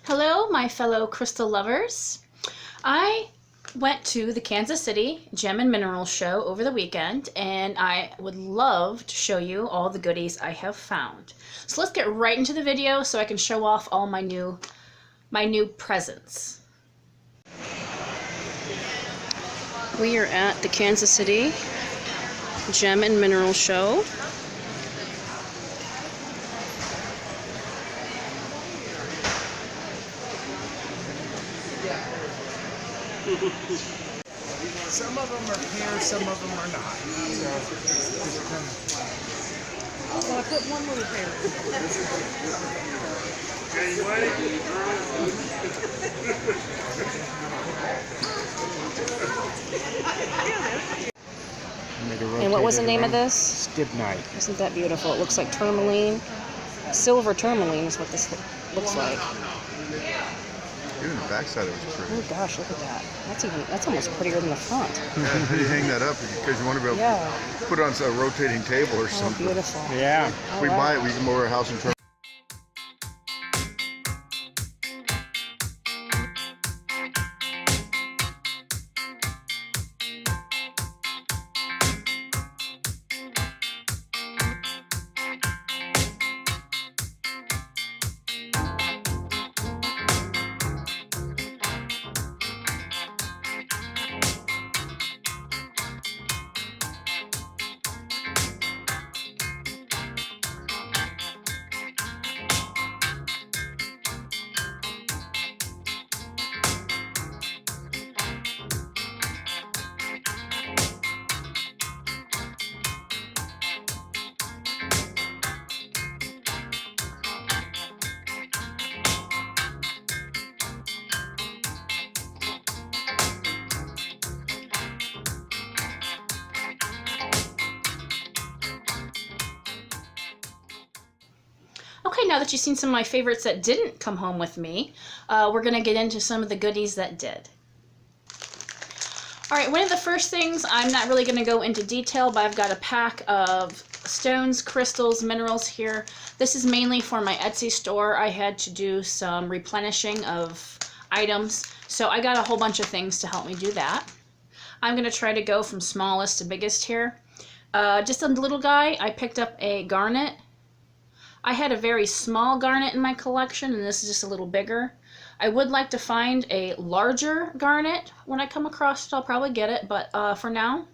Hello, my fellow crystal lovers. I went to the Kansas City Gem and Mineral Show over the weekend, and I would love to show you all the goodies I have found. So let's get right into the video so I can show off all my new presents. We are at the Kansas City Gem and Mineral Show. Some of them are here, some of them are not. Well, I put one little pair. Okay, you ready? And what was the name of this? Stibnite. Isn't that beautiful? It looks like tourmaline. Silver tourmaline is what this looks like. Even the backside of it was pretty. Oh gosh, look at that. That's almost prettier than the front. Yeah, how do you hang that up? Because you want to be able to put it on a rotating table or Oh, something. beautiful. Yeah. If we buy it, we can mow our house and turn. Okay, now that you've seen some of my favorites that didn't come home with me, we're going to get into some of the goodies that did. Alright, one of the first things, I'm not really going to go into detail, but I've got a pack of stones, crystals, minerals here. This is mainly for my Etsy store. I had to do some replenishing of items, so I got a whole bunch of things to help me do that. I'm going to try to go from smallest to biggest here. Just a little guy, I picked up a garnet. I had a very small garnet in my collection, and this is just a little bigger. I would like to find a larger garnet. When I come across it, I'll probably get it, but for now,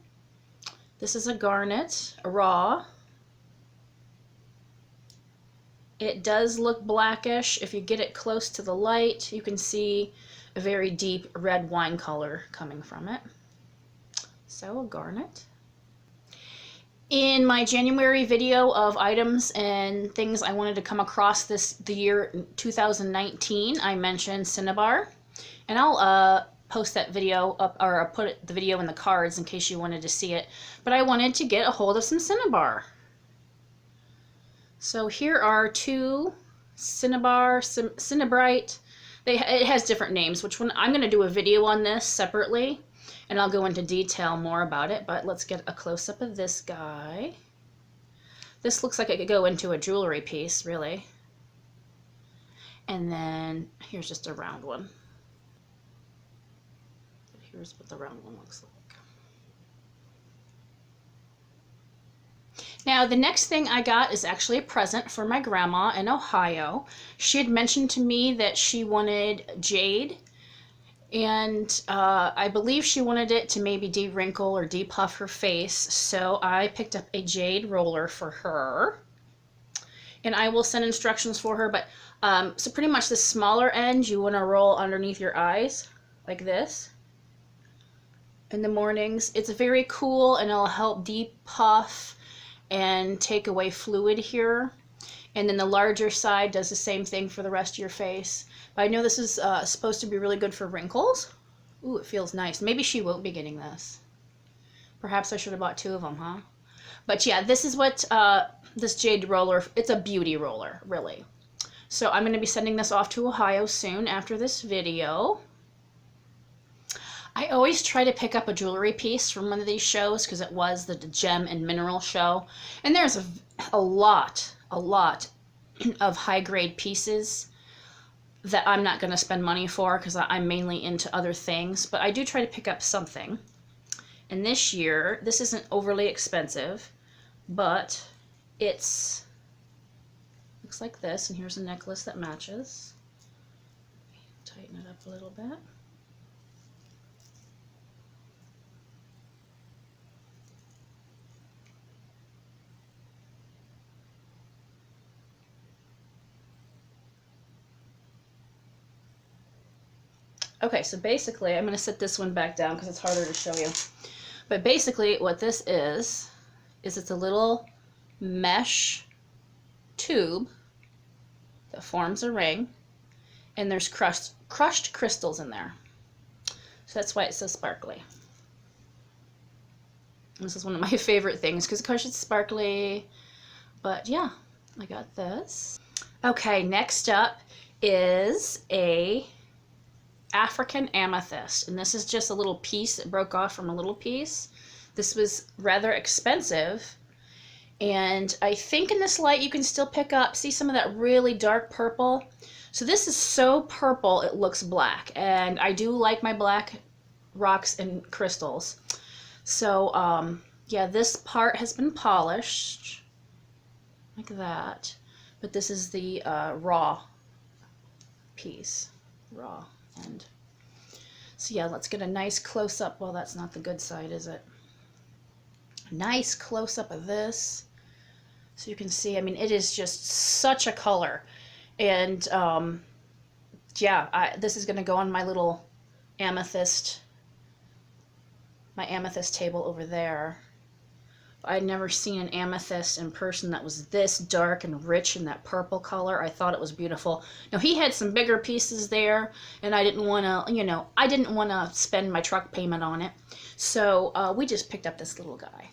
this is a garnet, a raw. It does look blackish. If you get it close to the light, you can see a very deep red wine color coming from it. So, a garnet. In my January video of items and things I wanted to come across the year 2019, I mentioned cinnabar, and I'll post that video up, or I'll put the video in the cards in case you wanted to see it. But I wanted to get a hold of some cinnabar. So here are two cinnabar, cinnabrite. It has different names. Which one? I'm going to do a video on this separately, and I'll go into detail more about it, but let's get a close-up of this guy. This looks like it could go into a jewelry piece, really. And then here's just a round one. Here's what the round one looks like. Now, the next thing I got is actually a present for my grandma in Ohio. She had mentioned to me that she wanted jade, and I believe she wanted it to maybe de-wrinkle or de-puff her face, so I picked up a jade roller for her. And I will send instructions for her, but so pretty much the smaller end you want to roll underneath your eyes, like this, in the mornings. It's very cool, and it'll help de-puff and take away fluid here. And then the larger side does the same thing for the rest of your face. But I know this is supposed to be really good for wrinkles. Ooh, it feels nice. Maybe she won't be getting this. Perhaps I should have bought two of them, huh? But yeah, this is what this jade roller, it's a beauty roller, really. So I'm going to be sending this off to Ohio soon after this video. I always try to pick up a jewelry piece from one of these shows because it was the Gem and Mineral show. And there's a lot of high-grade pieces. that I'm not going to spend money for because I'm mainly into other things, but I do try to pick up something. And this year, this isn't overly expensive, but it's looks like this, and here's a necklace that matches. Tighten it up a little bit. Okay, so basically, I'm going to set this one back down because it's harder to show you. But basically, what this is it's a little mesh tube that forms a ring, and there's crushed crystals in there. So that's why it's so sparkly. This is one of my favorite things because, of course, it's sparkly. But yeah, I got this. Okay, next up is a African amethyst, and this is just a little piece that broke off from a little piece. This was rather expensive, and I think in this light you can still pick up, see some of that really dark purple. So this is so purple it looks black, and I do like my black rocks and crystals. So yeah, this part has been polished like that, but this is the raw piece, raw end. So yeah, let's get a nice close-up. Well, that's not the good side, is it? A nice close-up of this, so you can see, I mean, it is just such a color. And yeah, this is going to go on my little amethyst, my amethyst table over there. I'd never seen an amethyst in person that was this dark and rich in that purple color. I thought it was beautiful. Now, he had some bigger pieces there, and I didn't want to, you know, I didn't want to spend my truck payment on it. So we just picked up this little guy.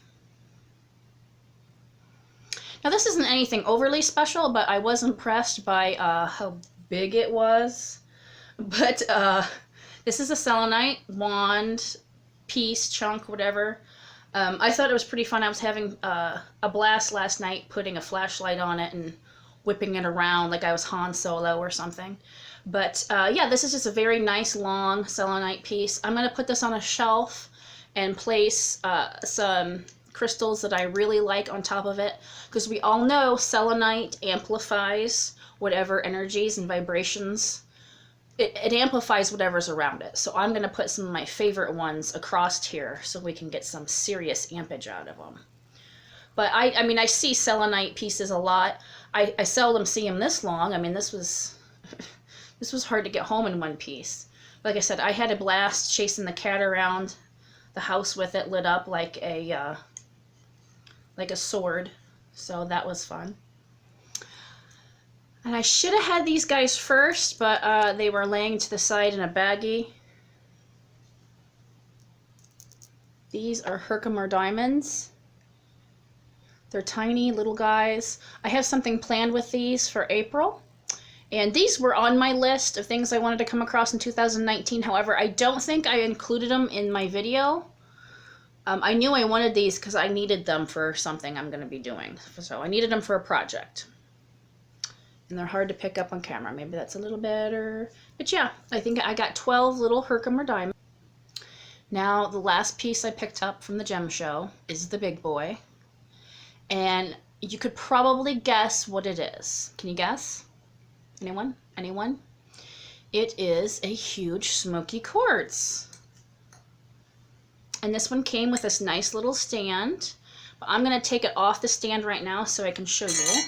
Now, this isn't anything overly special, but I was impressed by how big it was. But this is a selenite wand, piece, chunk, whatever. I thought it was pretty fun. I was having a blast last night putting a flashlight on it and whipping it around like I was Han Solo or something. But yeah, this is just a very nice long selenite piece. I'm going to put this on a shelf and place some crystals that I really like on top of it, because we all know selenite amplifies whatever energies and vibrations. It amplifies whatever's around it. So I'm going to put some of my favorite ones across here so we can get some serious ampage out of them. But I mean, I see selenite pieces a lot. I seldom see them this long. I mean, this was hard to get home in one piece. Like I said, I had a blast chasing the cat around the house with it lit up like a sword. So that was fun. And I should have had these guys first, but they were laying to the side in a baggie. These are Herkimer diamonds. They're tiny little guys. I have something planned with these for April. And these were on my list of things I wanted to come across in 2019. However, I don't think I included them in my video. I knew I wanted these because I needed them for something I'm going to be doing. So I needed them for a project. And they're hard to pick up on camera. Maybe that's a little better. But yeah, I think I got 12 little Herkimer diamonds. Now, the last piece I picked up from the gem show is the big boy. And you could probably guess what it is. Can you guess? Anyone? Anyone? It is a huge smoky quartz. And this one came with this nice little stand. But I'm going to take it off the stand right now so I can show you.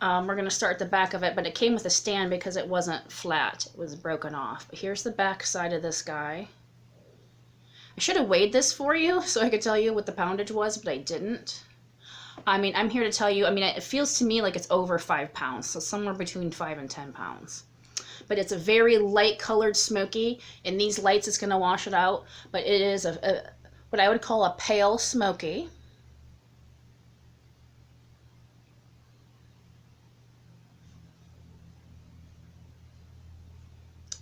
We're going to start at the back of it, but it came with a stand because it wasn't flat. It was broken off. But here's the back side of this guy. I should have weighed this for you so I could tell you what the poundage was, but I didn't. I mean, I'm here to tell you, I mean, it feels to me like it's over 5 pounds, so somewhere between 5 and 10 pounds. But it's a very light colored smoky. In these lights, it's going to wash it out, but it is what I would call a pale smoky.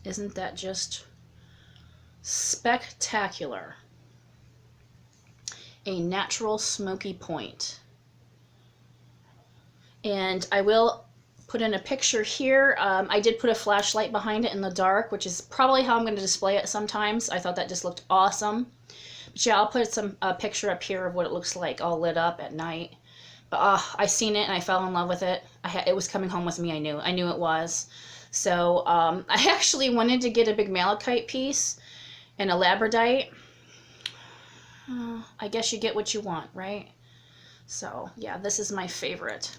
Isn't that just spectacular? A natural smoky point. And I will put in a picture here. I did put a flashlight behind it in the dark, which is probably how I'm going to display it sometimes. I thought that just looked awesome. But yeah, I'll put a picture up here of what it looks like all lit up at night. But I seen it and I fell in love with it. It was coming home with me. I knew it was. So I actually wanted to get a big malachite piece and a labradorite. I guess you get what you want, right? So yeah, this is my favorite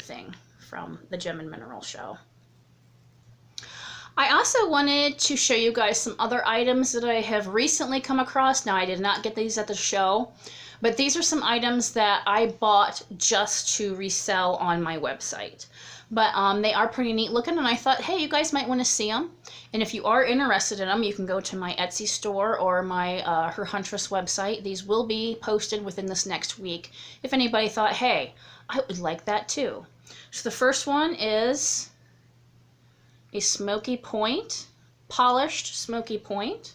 thing from the Gem and Mineral Show. I also wanted to show you guys some other items that I have recently come across. Now, I did not get these at the show, but these are some items that I bought just to resell on my website. But they are pretty neat looking, and I thought, hey, you guys might want to see them. And if you are interested in them, you can go to my Etsy store or my Her Huntress website. These will be posted within this next week if anybody thought, hey, I would like that too. So the first one is a smoky point, polished smoky point.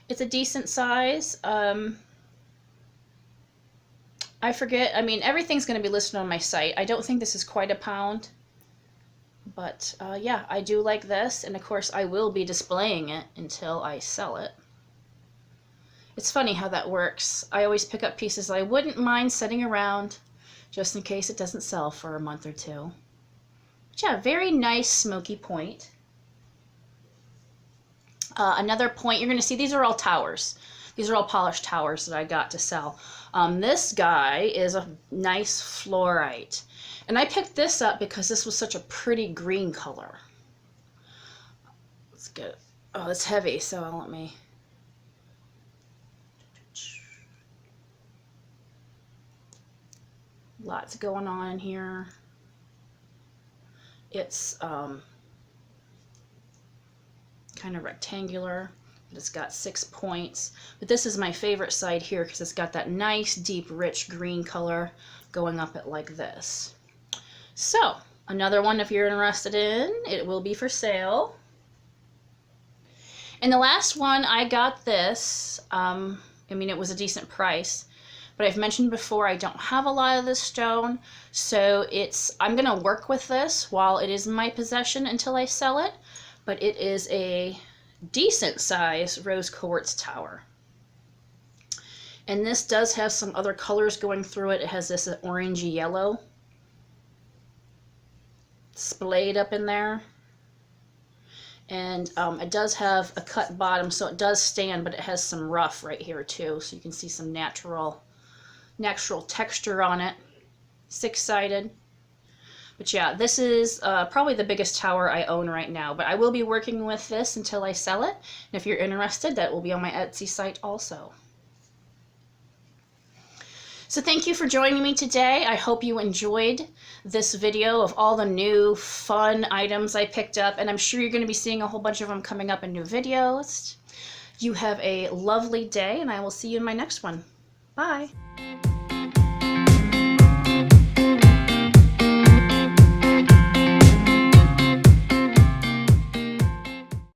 It's a decent size. I forget, I mean, everything's going to be listed on my site. I don't think this is quite a pound, but yeah, I do like this, and of course I will be displaying it until I sell it. It's funny how that works. I always pick up pieces I wouldn't mind setting around just in case it doesn't sell for a month or two. But yeah, very nice smoky point. Another point, you're going to see these are all towers. These are all polished towers that I got to sell. This guy is a nice fluorite. And I picked this up because this was such a pretty green color. Let's get, oh, it's heavy, so let me. Lots going on in here. It's kind of rectangular. It's got 6 points, but this is my favorite side here because it's got that nice deep rich green color going up it like this. So another one, if you're interested in it, will be for sale. And the last one, I got this. I mean, it was a decent price, but I've mentioned before I don't have a lot of this stone, so I'm gonna work with this while it is in my possession until I sell it. But it is a decent size rose quartz tower, and this does have some other colors going through it. It has this orangey yellow splayed up in there, and it does have a cut bottom, so it does stand, but it has some rough right here too, so you can see some natural texture on it. 6-sided. But yeah, this is probably the biggest tower I own right now, but I will be working with this until I sell it. And if you're interested, that will be on my Etsy site also. So thank you for joining me today. I hope you enjoyed this video of all the new fun items I picked up, and I'm sure you're going to be seeing a whole bunch of them coming up in new videos. You have a lovely day, and I will see you in my next one. Bye.